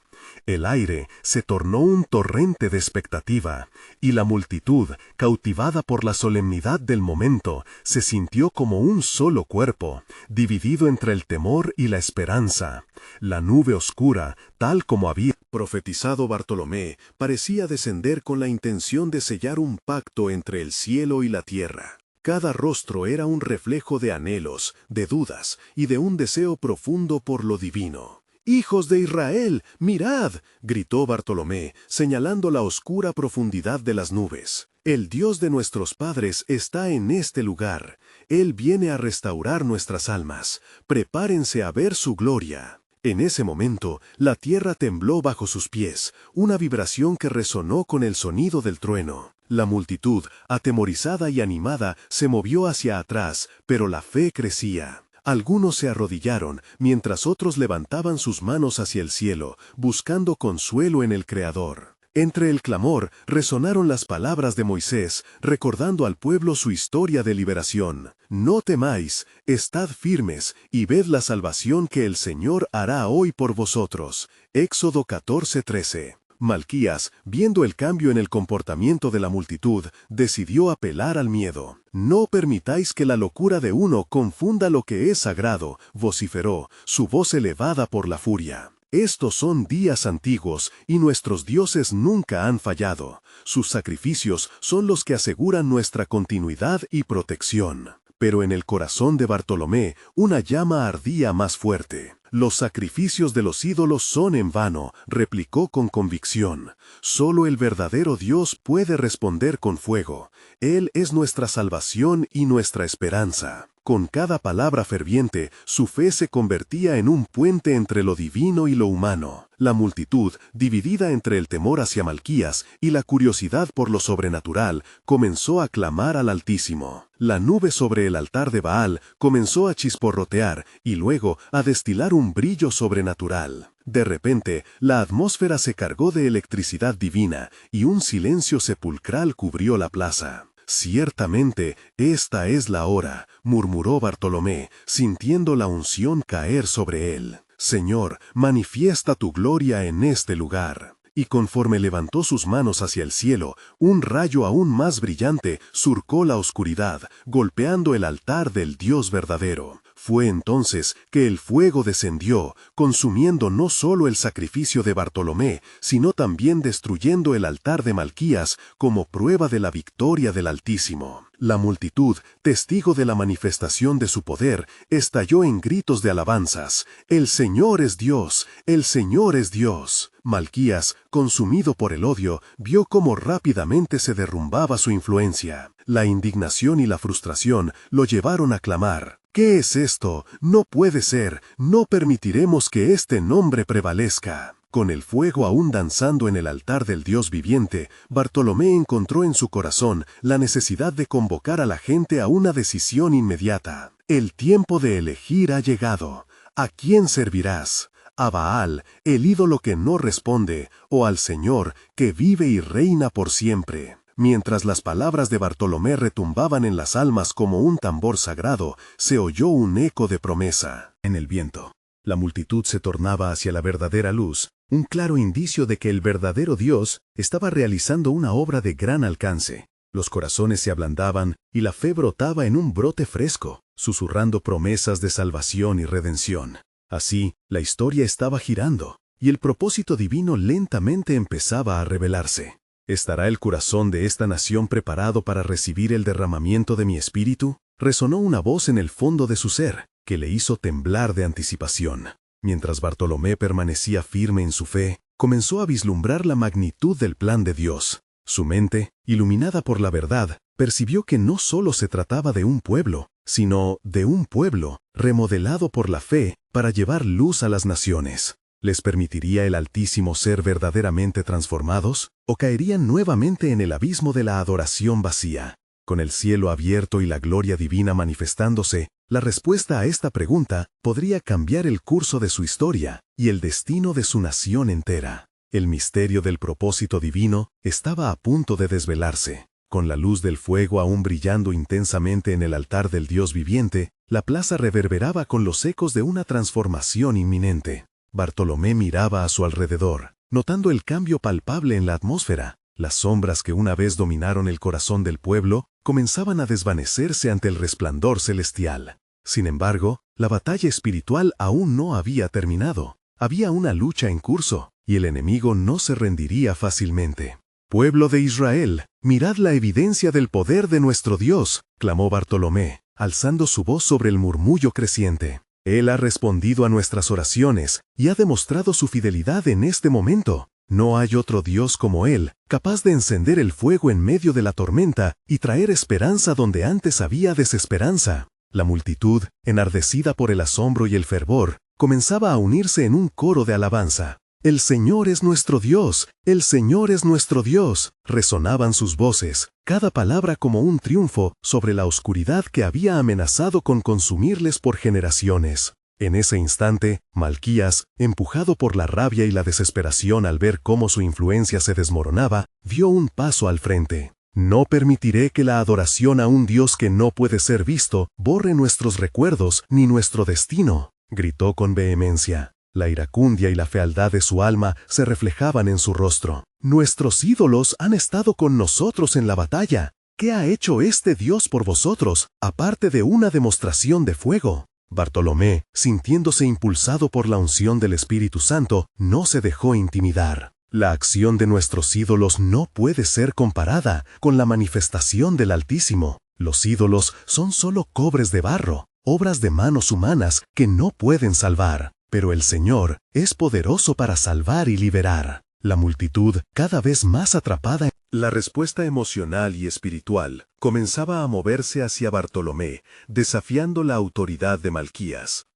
S3: El aire se tornó un torrente de expectativa, y la multitud, cautivada por la solemnidad del momento, se sintió como un solo cuerpo, dividido entre el temor y la esperanza. La nube oscura, tal como había
S2: profetizado Bartolomé, parecía descender con la intención de sellar un pacto entre el cielo y la tierra. Cada rostro era un reflejo de anhelos, de dudas y de un deseo profundo por lo divino. «¡Hijos de Israel, mirad!», gritó Bartolomé, señalando la oscura profundidad de las nubes. «El Dios de nuestros padres está en este lugar. Él viene a restaurar nuestras almas. Prepárense a ver su gloria». En ese momento, la tierra tembló bajo sus pies, una vibración que resonó con el sonido del trueno. La multitud, atemorizada y animada, se movió hacia atrás, pero la fe crecía. Algunos se arrodillaron, mientras otros levantaban sus manos hacia el cielo, buscando consuelo en el Creador. Entre el clamor resonaron las palabras de Moisés, recordando al pueblo su historia de liberación. «No temáis, estad firmes, y ved la salvación que el Señor hará hoy por vosotros». Éxodo 14:13. Malquías, viendo el cambio en el comportamiento de la multitud, decidió apelar al miedo. «No permitáis que la locura de uno confunda lo que es sagrado», vociferó, su voz elevada por la furia. «Estos son días antiguos, y nuestros dioses nunca han fallado. Sus sacrificios son los que aseguran nuestra continuidad y protección». Pero en el corazón de Bartolomé, una llama ardía más fuerte. «Los sacrificios de los ídolos son en vano», replicó con convicción. «Solo el verdadero Dios puede responder con fuego. Él es nuestra salvación y nuestra esperanza». Con cada palabra ferviente, su fe se convertía en un puente entre lo divino y lo humano. La multitud, dividida entre el temor hacia Malquías y la curiosidad por lo sobrenatural, comenzó a clamar al Altísimo. La nube sobre el altar de Baal comenzó a chisporrotear y luego a destilar un brillo sobrenatural. De repente, la atmósfera se cargó de electricidad divina y un silencio sepulcral cubrió la plaza. «Ciertamente, esta es la hora», murmuró Bartolomé, sintiendo la unción caer sobre él. «Señor, manifiesta tu gloria en este lugar». Y conforme levantó sus manos hacia el cielo, un rayo aún más brillante surcó la oscuridad, golpeando el altar del Dios verdadero. Fue entonces que el fuego descendió, consumiendo no solo el sacrificio de Bartolomé, sino también destruyendo el altar de Malquías como prueba de la victoria del Altísimo. La multitud, testigo de la manifestación de su poder, estalló en gritos de alabanzas. «¡El Señor es Dios! ¡El Señor es Dios!». Malquías, consumido por el odio, vio cómo rápidamente se derrumbaba su influencia. La indignación y la frustración lo llevaron a clamar: «¿Qué es esto? No puede ser. No permitiremos que este nombre prevalezca». Con el fuego aún danzando en el altar del Dios viviente, Bartolomé encontró en su corazón la necesidad de convocar a la gente a una decisión inmediata. El tiempo de elegir ha llegado. ¿A quién servirás? ¿A Baal, el ídolo que no responde, o al Señor, que vive y reina por siempre? Mientras las palabras de Bartolomé retumbaban en las almas como un tambor sagrado, se oyó un eco de promesa. En el viento, la multitud se tornaba hacia la verdadera luz, un claro indicio de que el verdadero Dios estaba realizando una obra de gran alcance. Los corazones se ablandaban y la fe brotaba en un brote fresco, susurrando promesas de salvación y redención. Así, la historia estaba girando, y el propósito divino lentamente empezaba a revelarse. ¿Estará el corazón de esta nación preparado para recibir el derramamiento de mi espíritu? Resonó una voz en el fondo de su ser, que le hizo temblar de anticipación. Mientras Bartolomé permanecía firme en su fe, comenzó a vislumbrar la magnitud del plan de Dios. Su mente, iluminada por la verdad, percibió que no solo se trataba de un pueblo, sino de un pueblo remodelado por la fe para llevar luz a las naciones. ¿Les permitiría el Altísimo ser verdaderamente transformados? ¿O caerían nuevamente en el abismo de la adoración vacía? Con el cielo abierto y la gloria divina manifestándose, la respuesta a esta pregunta podría cambiar el curso de su historia y el destino de su nación entera. El misterio del propósito divino estaba a punto de desvelarse. Con la luz del fuego aún brillando intensamente en el altar del Dios viviente, la plaza reverberaba con los ecos de una transformación inminente. Bartolomé miraba a su alrededor, notando el cambio palpable en la atmósfera. Las sombras que una vez dominaron el corazón del pueblo comenzaban a desvanecerse ante el resplandor celestial. Sin embargo, la batalla espiritual aún no había terminado. Había una lucha en curso, y el enemigo no se rendiría fácilmente. «Pueblo de Israel, mirad la evidencia del poder de nuestro Dios», clamó Bartolomé, alzando su voz sobre el murmullo creciente. «Él ha respondido a nuestras oraciones y ha demostrado su fidelidad en este momento. No hay otro Dios como Él, capaz de encender el fuego en medio de la tormenta y traer esperanza donde antes había desesperanza». La multitud, enardecida por el asombro y el fervor, comenzaba a unirse en un coro de alabanza. «El Señor es nuestro Dios, el Señor es nuestro Dios», resonaban sus voces, cada palabra como un triunfo sobre la oscuridad que había amenazado con consumirles por generaciones. En ese instante, Malquías, empujado por la rabia y la desesperación al ver cómo su influencia se desmoronaba, dio un paso al frente. «No permitiré que la adoración a un Dios que no puede ser visto borre nuestros recuerdos ni nuestro destino», gritó con vehemencia. La iracundia y la fealdad de su alma se reflejaban en su rostro. «Nuestros ídolos han estado con nosotros en la batalla. ¿Qué ha hecho este Dios por vosotros, aparte de una demostración de fuego?» Bartolomé, sintiéndose impulsado por la unción del Espíritu Santo, no se dejó intimidar. «La acción de nuestros ídolos no puede ser comparada con la manifestación del Altísimo. Los ídolos son solo cobres de barro, obras de manos humanas que no pueden salvar. Pero el Señor es poderoso para salvar y liberar». La multitud, cada vez más atrapada, la respuesta emocional y espiritual comenzaba a moverse hacia Bartolomé, desafiando la autoridad de Malquías.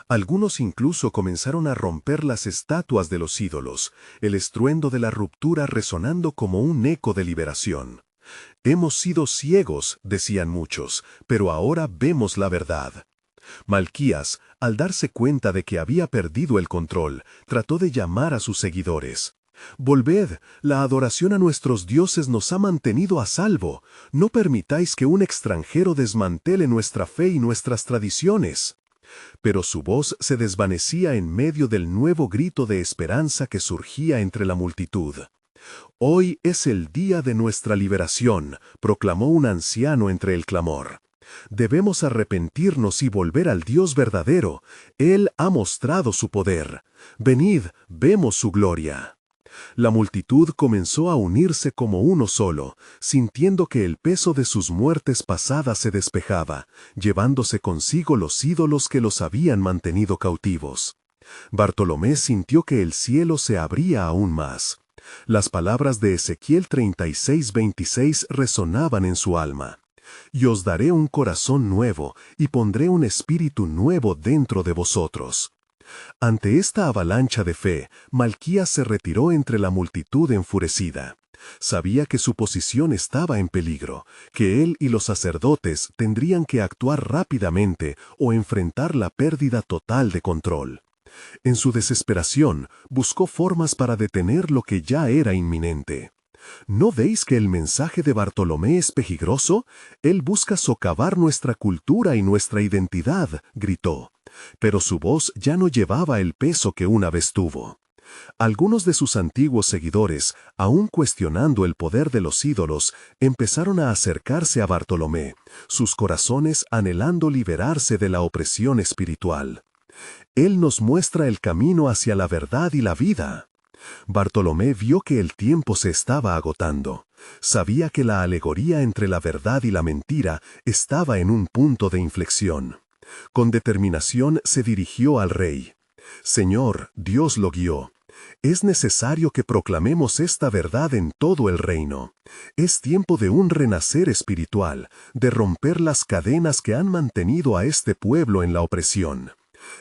S2: Algunos incluso comenzaron a romper las estatuas de los ídolos, el estruendo de la ruptura resonando como un eco de liberación. «Hemos sido ciegos», decían muchos, «pero ahora vemos la verdad». Malquías, al darse cuenta de que había perdido el control, trató de llamar a sus seguidores. «Volved, la adoración a nuestros dioses nos ha mantenido a salvo. No permitáis que un extranjero desmantele nuestra fe y nuestras tradiciones». Pero su voz se desvanecía en medio del nuevo grito de esperanza que surgía entre la multitud. «Hoy es el día de nuestra liberación», proclamó un anciano entre el clamor. «Debemos arrepentirnos y volver al Dios verdadero. Él ha mostrado su poder. Venid, vemos su gloria». La multitud comenzó a unirse como uno solo, sintiendo que el peso de sus muertes pasadas se despejaba, llevándose consigo los ídolos que los habían mantenido cautivos. Bartolomé sintió que el cielo se abría aún más. Las palabras de Ezequiel 36:26 resonaban en su alma. «Y os daré un corazón nuevo, y pondré un espíritu nuevo dentro de vosotros». Ante esta avalancha de fe, Malquías se retiró entre la multitud enfurecida. Sabía que su posición estaba en peligro, que él y los sacerdotes tendrían que actuar rápidamente o enfrentar la pérdida total de control. En su desesperación, buscó formas para detener lo que ya era inminente. ¿No veis que el mensaje de Bartolomé es peligroso? Él busca socavar nuestra cultura y nuestra identidad, gritó. Pero su voz ya no llevaba el peso que una vez tuvo. Algunos de sus antiguos seguidores, aún cuestionando el poder de los ídolos, empezaron a acercarse a Bartolomé, sus corazones anhelando liberarse de la opresión espiritual. «Él nos muestra el camino hacia la verdad y la vida». Bartolomé vio que el tiempo se estaba agotando. Sabía que la alegoría entre la verdad y la mentira estaba en un punto de inflexión. Con determinación se dirigió al rey. «Señor», Dios lo guió, «es necesario que proclamemos esta verdad en todo el reino. Es tiempo de un renacer espiritual, de romper las cadenas que han mantenido a este pueblo en la opresión.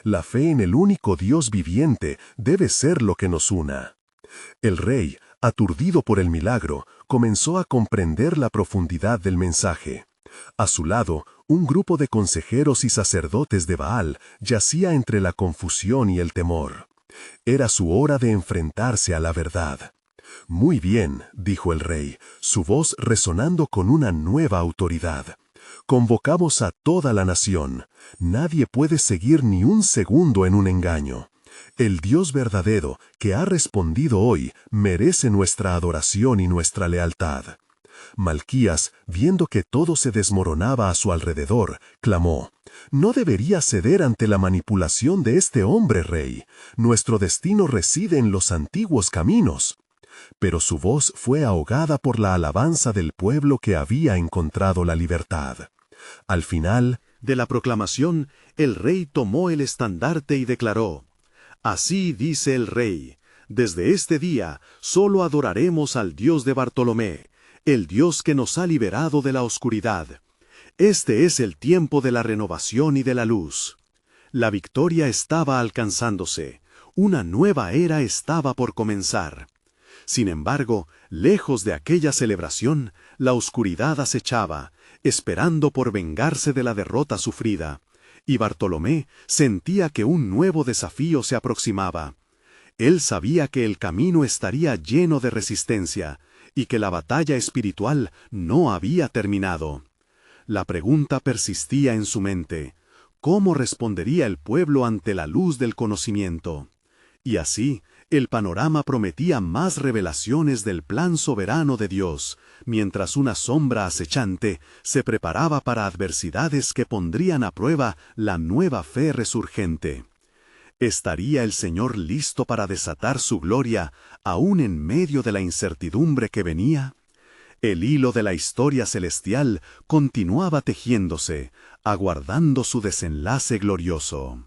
S2: La fe en el único Dios viviente debe ser lo que nos una. El rey, aturdido por el milagro, comenzó a comprender la profundidad del mensaje. A su lado, un grupo de consejeros y sacerdotes de Baal yacía entre la confusión y el temor. Era su hora de enfrentarse a la verdad. «Muy bien», dijo el rey, su voz resonando con una nueva autoridad. «Convocamos a toda la nación. Nadie puede seguir ni un segundo en un engaño. El Dios verdadero que ha respondido hoy merece nuestra adoración y nuestra lealtad». Malquías, viendo que todo se desmoronaba a su alrededor, clamó: «No debería ceder ante la manipulación de este hombre, rey. Nuestro destino reside en los antiguos caminos». Pero su voz fue ahogada por la alabanza del pueblo que había encontrado la libertad. Al final
S3: de la proclamación, el rey tomó el estandarte y declaró: «Así dice el rey, desde este día solo adoraremos al Dios de Bartolomé, el Dios que nos ha liberado de la oscuridad. Este es el tiempo de la renovación y de la luz». La victoria estaba alcanzándose, una nueva era estaba por comenzar. Sin embargo, lejos de aquella celebración, la oscuridad acechaba, esperando por vengarse de la derrota sufrida, y Bartolomé sentía que un nuevo desafío se aproximaba. Él sabía que el camino estaría lleno de resistencia, y que la batalla espiritual no había terminado. La pregunta persistía en su mente: ¿cómo respondería el pueblo ante la luz del conocimiento? Y así, el panorama prometía más revelaciones del plan soberano de Dios, mientras una sombra acechante se preparaba para adversidades que pondrían a prueba la nueva fe resurgente. ¿Estaría el Señor listo para desatar su gloria, aún en medio de la incertidumbre que venía? El hilo de la historia celestial continuaba tejiéndose, aguardando su desenlace glorioso.